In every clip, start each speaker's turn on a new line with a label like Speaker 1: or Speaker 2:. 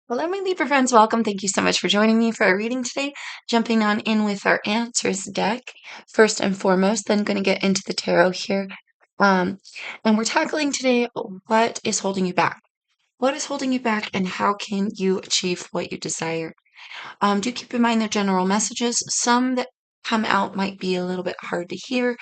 Speaker 1: Hello, my Libra friends. Welcome. Thank you so much for joining me for our reading today. Jumping on in with our answers deck first and foremost, then going to get into the tarot here. Um, and we're tackling today what is holding you back. What is holding you back, and how can you achieve what you desire? Do keep in mind the general messages. Some that come out might be a little bit hard to hear,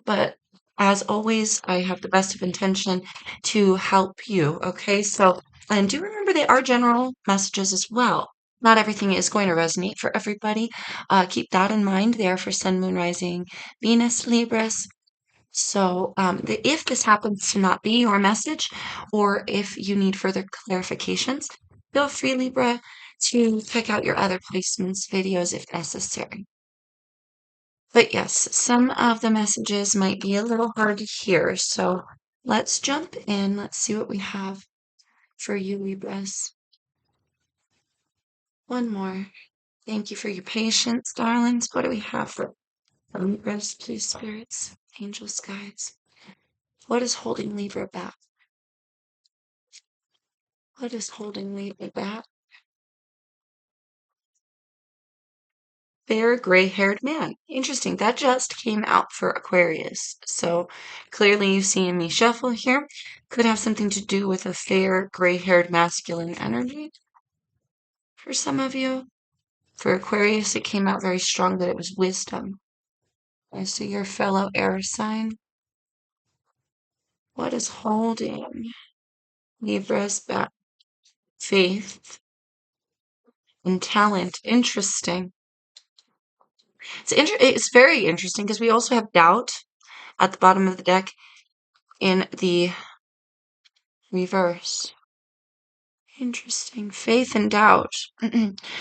Speaker 1: but as always, I have the best of intention to help you. Okay, so and do remember they are general messages as well. Not everything is going to resonate for everybody. Keep that in mind. They are for Sun, Moon, Rising, Venus, Libras. So, if this happens to not be your message, or if you need further clarifications, feel free, Libra, to check out your other placements videos if necessary. But yes, some of the messages might be a little hard to hear, so let's jump in. Let's see what we have for you, Libras. One more. Thank you for your patience, darlings. What do we have for Libras, please, spirits, angels, guides? What is holding Libra back? What is holding Libra back? Fair gray-haired man. Interesting. That just came out for Aquarius. So clearly you've seen me shuffle here. Could have something to do with a fair gray-haired masculine energy for some of you. For Aquarius, it came out very strong that it was wisdom. I see your fellow air sign. What is holding Libra's back? Faith and talent. Interesting. It's very interesting because we also have doubt at the bottom of the deck in the reverse. Interesting. Faith and doubt.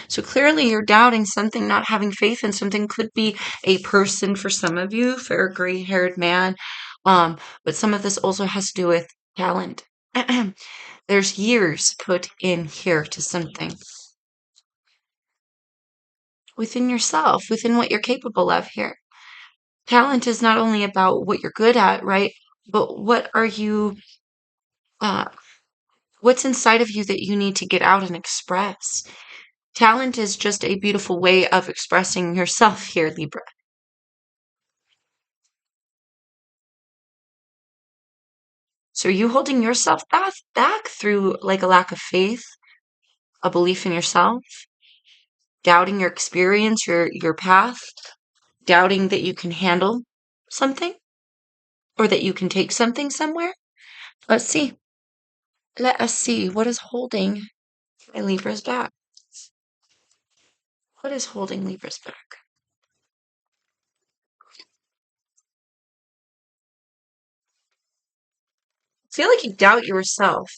Speaker 1: So clearly you're doubting something, not having faith in something. Could be a person for some of you, fair gray-haired man. But some of this also has to do with talent. There's years put in here to something. Within yourself, within what you're capable of here. Talent is not only about what you're good at, right? But what are you, uh, what's inside of you that you need to get out and express? Talent is just a beautiful way of expressing yourself here, Libra. So are you holding yourself back through like a lack of faith, a belief in yourself, doubting your experience, your path, doubting that you can handle something or that you can take something somewhere? Let's see. Let us see what is holding my Libra's back. What is holding Libra's back? I feel like you doubt yourself.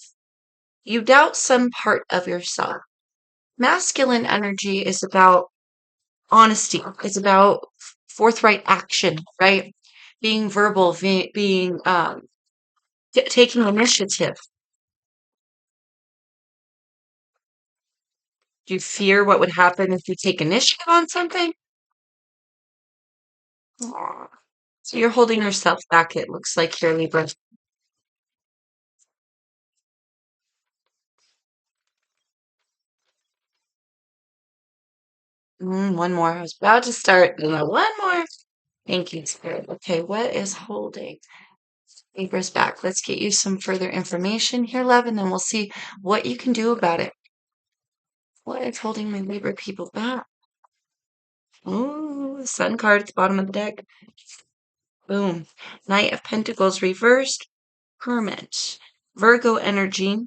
Speaker 1: You doubt some part of yourself. Masculine energy is about honesty. It's about forthright action, right? Being verbal, being taking initiative. Do you fear what would happen if you take initiative on something? Aw. So you're holding yourself back, it looks like here, Libra. One more. I was about to start. One more. Thank you, Spirit. Okay, what is holding Libra's back? Let's get you some further information here, love, and then we'll see what you can do about it. What is holding my Libra people back? Ooh, Sun card at the bottom of the deck. Boom. Knight of Pentacles reversed. Hermit. Virgo energy.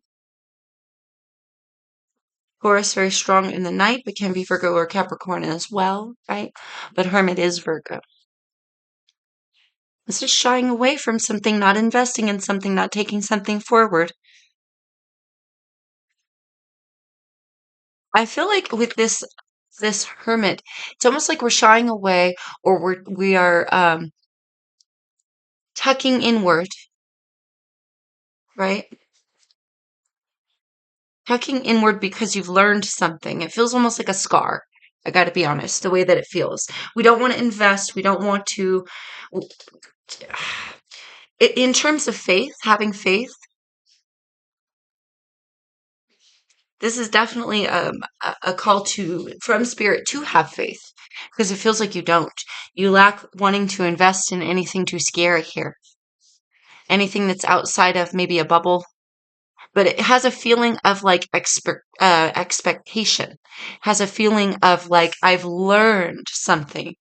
Speaker 1: Taurus very strong in the night, but can be Virgo or Capricorn as well, right? But Hermit is Virgo. This is shying away from something, not investing in something, not taking something forward. I feel like with this Hermit, it's almost like we're shying away, or we are tucking inward, right? Tucking inward because you've learned something. It feels almost like a scar. I got to be honest, the way that it feels. We don't want to invest. We don't want to. In terms of faith, having faith, This is definitely a call to from spirit to have faith because it feels like you don't. You lack wanting to invest in anything too scary here, anything that's outside of maybe a bubble, but it has a feeling of like expectation, has a feeling of like I've learned something.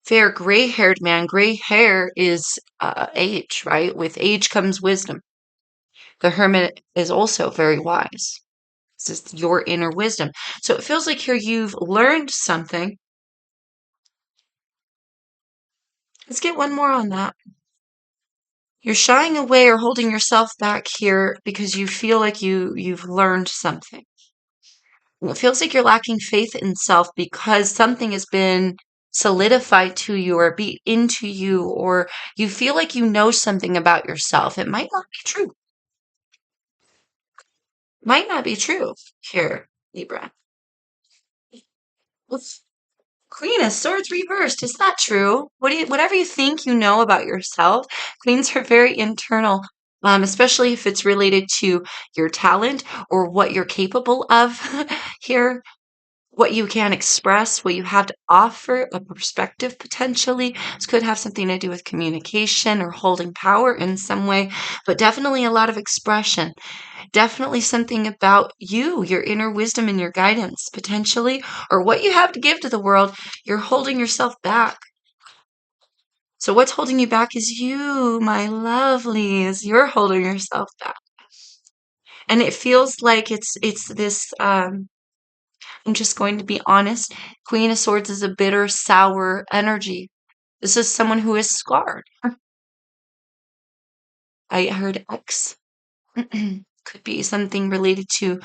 Speaker 1: Fair gray-haired man, gray hair is age, right? With age comes wisdom. The hermit is also very wise. This is your inner wisdom. So it feels like here you've learned something. Let's get one more on that. You're shying away or holding yourself back here because you feel like you've learned something. It feels like you're lacking faith in self because something has been solidified to you or beat into you, or you feel like you know something about yourself. It might not be true. Might not be true here, Libra. Let's Queen of Swords reversed. Is that true? Whatever you think you know about yourself, queens are very internal, especially if it's related to your talent or what you're capable of here, what you can express, what you have to offer, a perspective potentially. This could have something to do with communication or holding power in some way, but definitely a lot of expression. Definitely something about you, your inner wisdom and your guidance, potentially, or what you have to give to the world. You're holding yourself back. So, what's holding you back is you, my lovelies. You're holding yourself back. And it feels like it's this I'm just going to be honest. Queen of Swords is a bitter, sour energy. This is someone who is scarred. I heard ex. Could be something related to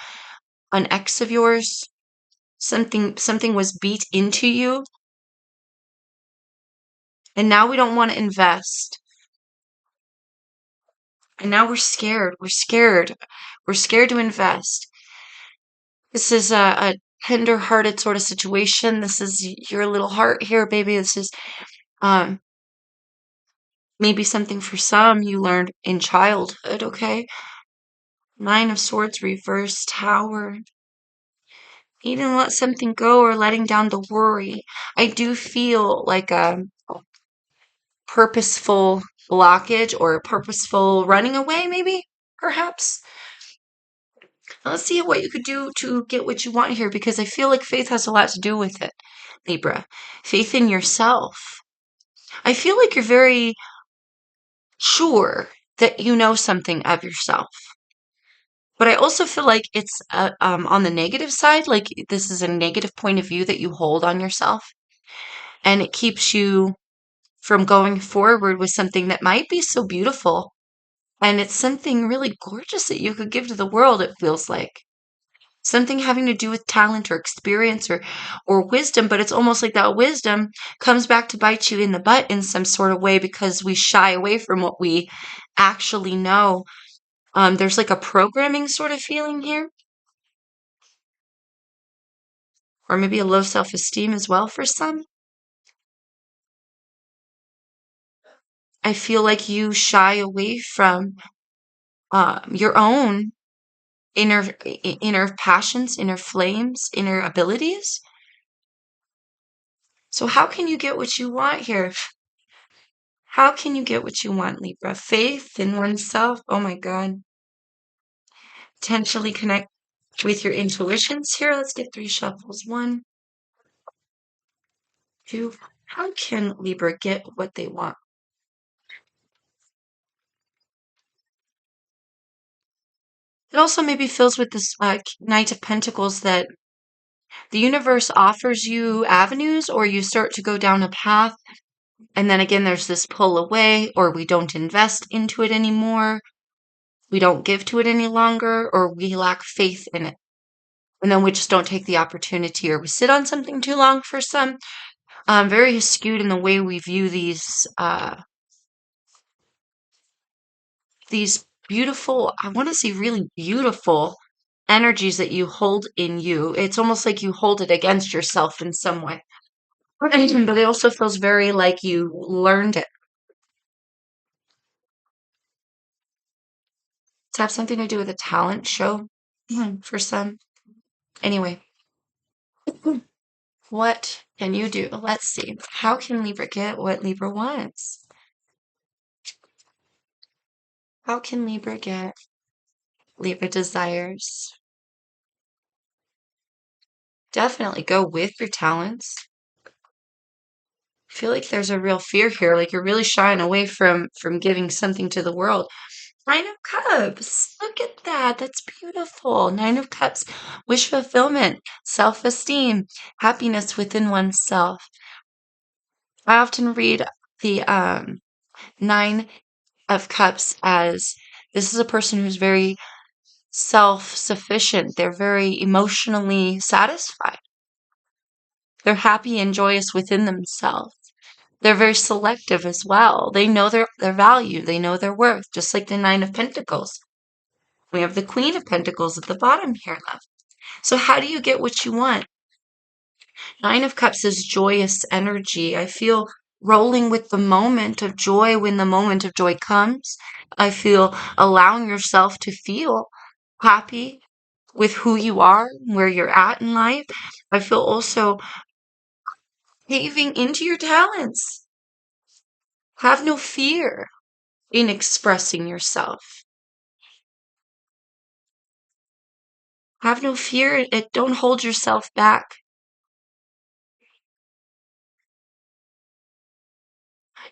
Speaker 1: an ex of yours. Something was beat into you, and now we don't want to invest. And now we're scared. We're scared. We're scared to invest. This is a tender-hearted sort of situation. This is your little heart here, baby. This is um maybe something for some you learned in childhood, okay? Nine of Swords reversed, Tower. You didn't let something go or letting down the worry. I do feel like a purposeful blockage or a purposeful running away, maybe, perhaps. Now, let's see what you could do to get what you want here because I feel like faith has a lot to do with it, Libra. Faith in yourself. I feel like you're very sure that you know something of yourself. But I also feel like it's on the negative side, like this is a negative point of view that you hold on yourself, and it keeps you from going forward with something that might be so beautiful. And it's something really gorgeous that you could give to the world, it feels like. Something having to do with talent or experience or wisdom, but it's almost like that wisdom comes back to bite you in the butt in some sort of way because we shy away from what we actually know. There's like a programming sort of feeling here, or maybe a low self-esteem as well for some. I feel like you shy away from your own inner passions, inner flames, inner abilities. So how can you get what you want here? How can you get what you want, Libra? Faith in oneself. Oh my God. Potentially connect with your intuitions here. Let's get three shuffles. One, two. How can Libra get what they want? It also maybe feels with this Knight of Pentacles that the universe offers you avenues or you start to go down a path. And then again, there's this pull away, or we don't invest into it anymore. We don't give to it any longer, or we lack faith in it. And then we just don't take the opportunity, or we sit on something too long for some. Very skewed in the way we view these beautiful, I want to say really beautiful energies that you hold in you. It's almost like you hold it against yourself in some way. But it also feels very like you learned it. have something to do with a talent show for some. Anyway, what can you do? Let's see. How can Libra get what Libra wants? How can Libra get Libra desires? Definitely go with your talents. I feel like there's a real fear here, like you're really shying away from giving something to the world. Nine of Cups. Look at that. That's beautiful. Nine of Cups. Wish fulfillment, self-esteem, happiness within oneself. I often read the Nine of Cups as this is a person who's very self-sufficient. They're very emotionally satisfied. They're happy and joyous within themselves. They're very selective as well. They know their value. They know their worth, just like the Nine of Pentacles. We have the Queen of Pentacles at the bottom here, love. So how do you get what you want? Nine of Cups is joyous energy. I feel rolling with the moment of joy when the moment of joy comes. I feel allowing yourself to feel happy with who you are, where you're at in life. I feel also caving into your talents. Have no fear in expressing yourself. Have no fear. Don't hold yourself back.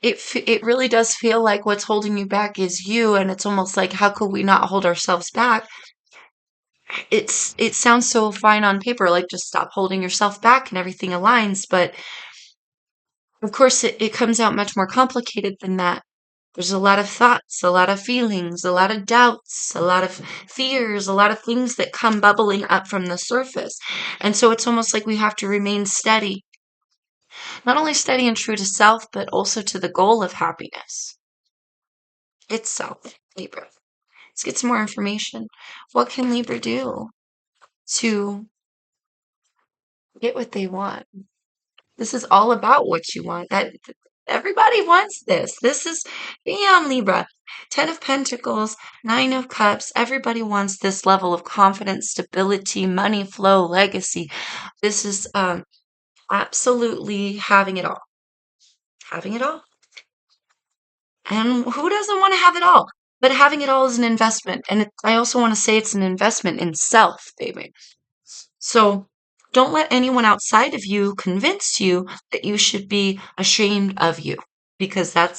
Speaker 1: It really does feel like what's holding you back is you, and it's almost like how could we not hold ourselves back? It sounds so fine on paper, like just stop holding yourself back and everything aligns, but of course it comes out much more complicated than that. There's a lot of thoughts, a lot of feelings, a lot of doubts, a lot of fears, a lot of things that come bubbling up from the surface. And so it's almost like we have to remain steady, not only steady and true to self, but also to the goal of happiness itself. Libra. Let's get some more information. What can Libra do to get what they want? This is all about what you want. That everybody wants this. This is bam, Libra. Ten of Pentacles, Nine of Cups. Everybody wants this level of confidence, stability, money flow, legacy. This is absolutely having it all. Having it all. And who doesn't want to have it all? But having it all is an investment. And I also want to say it's an investment in self, baby. So don't let anyone outside of you convince you that you should be ashamed of you because uh,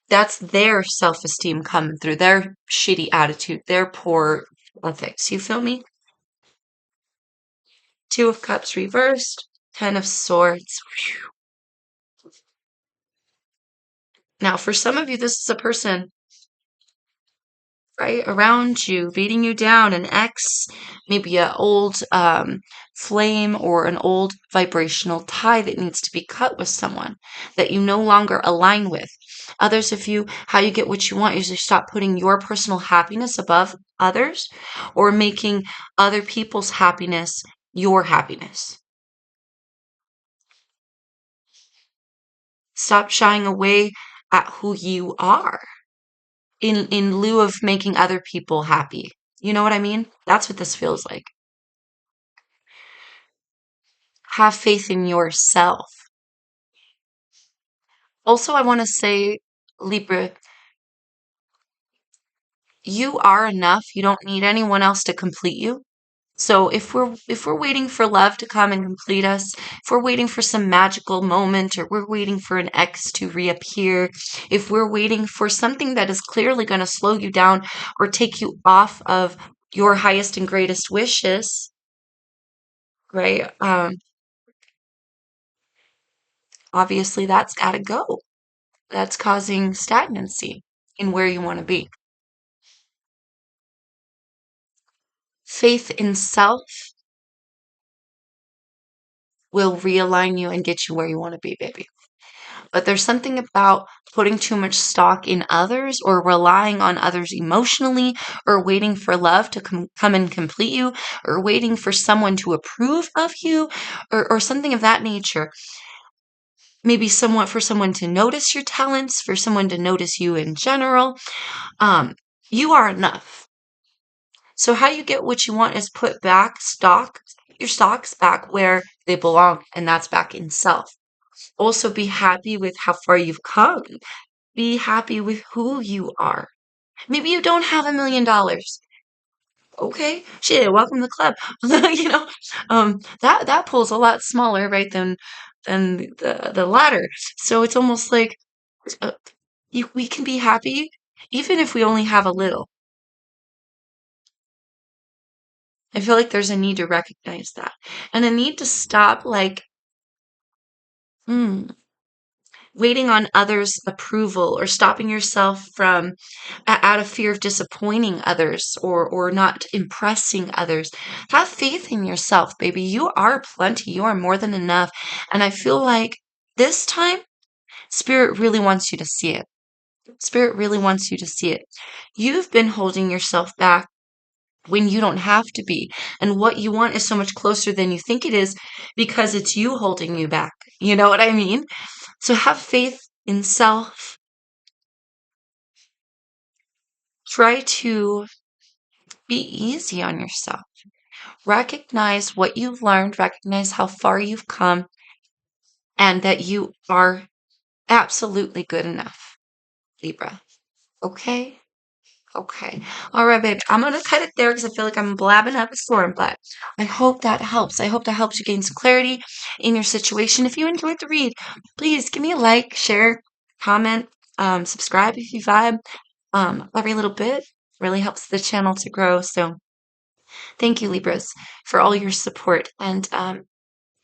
Speaker 1: that's their self-esteem coming through, their shitty attitude, their poor ethics. You feel me? Two of Cups reversed, Ten of Swords. Now, for some of you, this is a person right around you, beating you down, an ex, maybe an old flame or an old vibrational tie that needs to be cut with someone that you no longer align with. Others of you, how you get what you want is you stop putting your personal happiness above others or making other people's happiness your happiness. Stop shying away at who you are in lieu of making other people happy. You know what I mean? That's what this feels like. Have faith in yourself. Also, I want to say, Libra, you are enough. You don't need anyone else to complete you. So if we're waiting for love to come and complete us, if we're waiting for some magical moment or we're waiting for an ex to reappear, if we're waiting for something that is clearly going to slow you down or take you off of your highest and greatest wishes, right? Obviously that's got to go. That's causing stagnancy in where you want to be. Faith in self will realign you and get you where you want to be, baby. But there's something about putting too much stock in others or relying on others emotionally or waiting for love to come and complete you or waiting for someone to approve of you or something of that nature. maybe somewhat for someone to notice your talents, for someone to notice you in general. Um, you are enough. So how you get what you want is put back your stocks back where they belong, and that's back in self. Also be happy with how far you've come. Be happy with who you are. Maybe you don't have $1 million. Okay, shit, welcome to the club. That pool's a lot smaller, right, than the ladder. So it's almost like uh, we can be happy even if we only have a little. I feel like there's a need to recognize that and a need to stop mm, waiting on others' approval or stopping yourself from out of fear of disappointing others or not impressing others. Have faith in yourself, baby. You are plenty. You are more than enough. And I feel like this time, Spirit really wants you to see it. Spirit really wants you to see it. You've been holding yourself back when you don't have to be. And what you want is so much closer than you think it is because it's you holding you back. You know what I mean? So have faith in self. Try to be easy on yourself. Recognize what you've learned, recognize how far you've come, and that you are absolutely good enough, Libra. Okay? Okay. All right, babe. I'm going to cut it there because I feel like I'm blabbing up a storm, but I hope that helps. I hope that helps you gain some clarity in your situation. If you enjoyed the read, please give me a like, share, comment, subscribe if you vibe. Every little bit really helps the channel to grow. So thank you, Libras, for all your support. And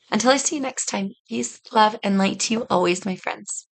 Speaker 1: until I see you next time, peace, love, and light to you always, my friends.